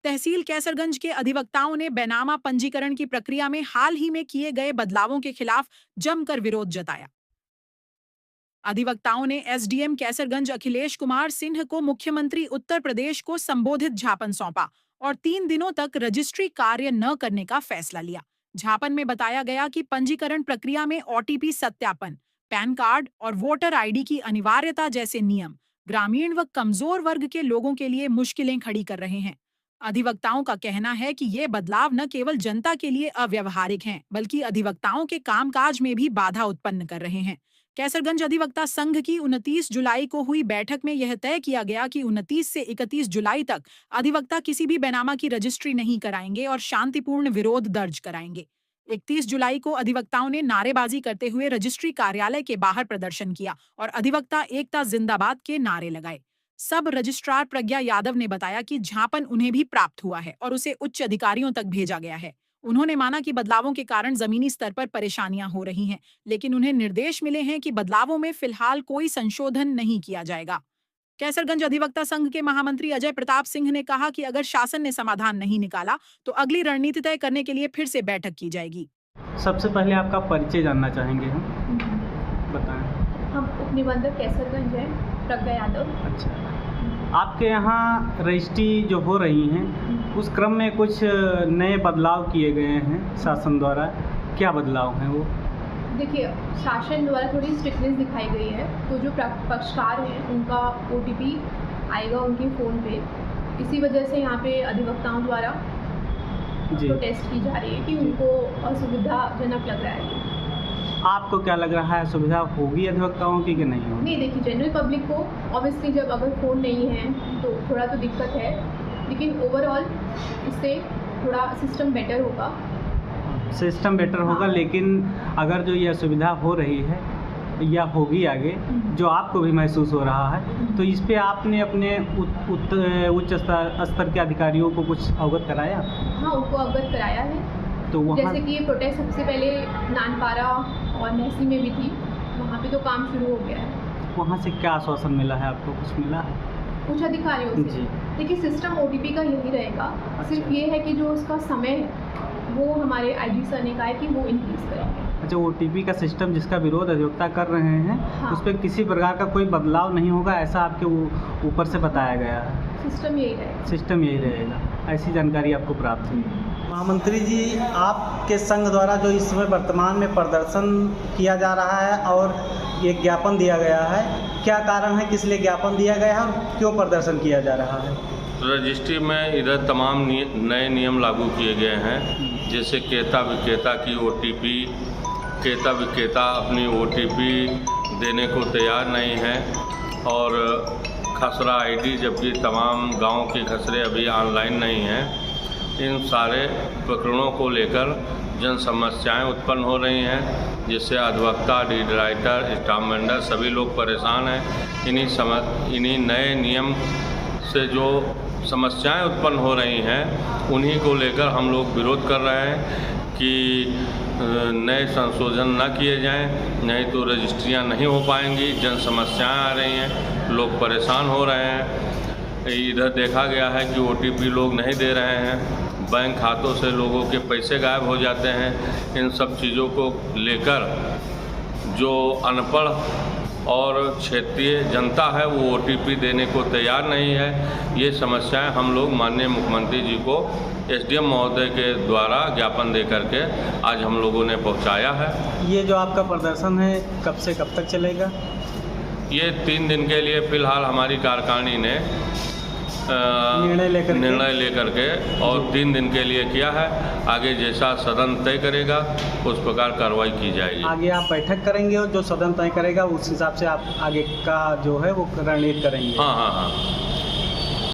तहसील कैसरगंज के अधिवक्ताओं ने बेनामा पंजीकरण की प्रक्रिया में हाल ही में किए गए बदलावों के खिलाफ जमकर विरोध जताया। अधिवक्ताओं ने एसडीएम कैसरगंज अखिलेश कुमार सिंह को मुख्यमंत्री उत्तर प्रदेश को संबोधित ज्ञापन सौंपा और 3 दिनों तक रजिस्ट्री कार्य न करने का फैसला लिया। ज्ञापन में बताया गया कि पंजीकरण प्रक्रिया में ओटीपी सत्यापन, पैन कार्ड और वोटर आईडी की अनिवार्यता जैसे नियम ग्रामीण व कमजोर वर्ग के लोगों के लिए मुश्किलें खड़ी कर रहे हैं। अधिवक्ताओं का कहना है कि ये बदलाव न केवल जनता के लिए अव्यवहारिक हैं, बल्कि अधिवक्ताओं के कामकाज में भी बाधा उत्पन्न कर रहे हैं। कैसरगंज अधिवक्ता संघ की 29 जुलाई को हुई बैठक में यह तय किया गया कि 29 से 31 जुलाई तक अधिवक्ता किसी भी बेनामा की रजिस्ट्री नहीं कराएंगे और शांतिपूर्ण विरोध दर्ज कराएंगे। 31 जुलाई को अधिवक्ताओं ने नारेबाजी करते हुए रजिस्ट्री कार्यालय के बाहर प्रदर्शन किया और अधिवक्ता एकता जिंदाबाद के नारे लगाए। सब रजिस्ट्रार प्रज्ञा यादव ने बताया कि ज्ञापन उन्हें भी प्राप्त हुआ है और उसे उच्च अधिकारियों तक भेजा गया है। उन्होंने माना कि बदलावों के कारण जमीनी स्तर पर परेशानियां हो रही हैं, लेकिन उन्हें निर्देश मिले हैं कि बदलावों में फिलहाल कोई संशोधन नहीं किया जाएगा। कैसरगंज अधिवक्ता संघ के महामंत्री अजय प्रताप सिंह ने कहा कि अगर शासन ने समाधान नहीं निकाला तो अगली रणनीति तय करने के लिए फिर से बैठक की जाएगी। सबसे पहले आपका परिचय जानना चाहेंगे हम, बताएं। हम उपनिबंधक कैसरगंज हैं, प्रज्ञा यादव। अच्छा, आपके यहाँ रजिस्ट्री जो हो रही हैं उस क्रम में कुछ नए बदलाव किए गए हैं शासन द्वारा, क्या बदलाव हैं वो? देखिए, शासन द्वारा थोड़ी स्ट्रिक्टनेस दिखाई गई है, तो जो पक्षकार हैं उनका ओटीपी आएगा उनके फ़ोन पे। इसी वजह से यहाँ पे अधिवक्ताओं द्वारा प्रोटेस्ट की जा रही है कि उनको असुविधाजनक लग रहा है। आपको क्या लग रहा है, सुविधा होगी अधिवक्ताओं की कि नहीं होगी? नहीं, देखिए, जनरल पब्लिक को ऑब्वियसली जब अगर फ़ोन नहीं है तो थोड़ा तो दिक्कत है, लेकिन ओवरऑल इससे थोड़ा सिस्टम बेटर होगा। सिस्टम बेटर होगा, लेकिन अगर जो यह सुविधा हो रही है या होगी आगे, जो आपको भी महसूस हो रहा है, तो इस पे आपने अपने उच्च स्तर के अधिकारियों को कुछ अवगत कराया? हाँ, उनको अवगत कराया है। तो जैसे कि ये प्रोटेस्ट सबसे पहले नानपारा और महसी में भी थी, वहाँ पे तो काम शुरू हो गया है। वहाँ से क्या आश्वासन मिला है आपको, कुछ मिला है? कुछ अधिकारियों से देखिए, सिस्टम ओटीपी का यही रहेगा। सिर्फ ये है कि जो उसका समय है वो हमारे आईजी सर ने कहा है कि वो इंक्रीज करेंगे। अच्छा, ओटीपी का सिस्टम जिसका विरोध अधिवक्ता कर रहे हैं, हाँ, उस पर किसी प्रकार का कोई बदलाव नहीं होगा, ऐसा आपके ऊपर से बताया गया है? सिस्टम यही रहेगा। सिस्टम यही रहेगा, ऐसी जानकारी आपको प्राप्त हुई है। महामंत्री जी, आपके संघ द्वारा जो इस समय वर्तमान में प्रदर्शन किया जा रहा है और एक ज्ञापन दिया गया है, क्या कारण है, किस लिए ज्ञापन दिया गया है और क्यों प्रदर्शन किया जा रहा है? रजिस्ट्री में इधर तमाम नए नियम लागू किए गए हैं, जैसे क्रेता विक्रेता की ओटीपी, क्रेता विक्रेता अपनी ओटीपी देने को तैयार नहीं है, और खसरा आईडी, जबकि तमाम गांव के खसरे अभी ऑनलाइन नहीं हैं। इन सारे प्रकरणों को लेकर जन समस्याएं उत्पन्न हो रही हैं, जिससे अधिवक्ता, लीड राइटर, स्टाफ मेंबर सभी लोग परेशान हैं। इन्हीं नए नियम से जो समस्याएं उत्पन्न हो रही हैं, उन्हीं को लेकर हम लोग विरोध कर रहे हैं कि नए संशोधन न किए जाएं, नहीं तो रजिस्ट्रियां नहीं हो पाएंगी। जन समस्याएं आ रही हैं, लोग परेशान हो रहे हैं। इधर देखा गया है कि ओटीपी लोग नहीं दे रहे हैं, बैंक खातों से लोगों के पैसे गायब हो जाते हैं। इन सब चीज़ों को लेकर जो अनपढ़ और क्षेत्रीय जनता है वो ओटीपी देने को तैयार नहीं है। ये समस्याएं हम लोग माननीय मुख्यमंत्री जी को एसडीएम महोदय के द्वारा ज्ञापन दे करके आज हम लोगों ने पहुंचाया है। ये जो आपका प्रदर्शन है कब से कब तक चलेगा? ये 3 दिन के लिए फ़िलहाल हमारी कार्यकारिणी ने निर्णय लेकर के और 3 दिन के लिए किया है। आगे जैसा सदन तय करेगा उस प्रकार कार्रवाई की जाएगी। आगे आप बैठक करेंगे और जो सदन तय करेगा उस हिसाब से आप आगे का जो है वो रणनीति करेंगे? हाँ हाँ हाँ।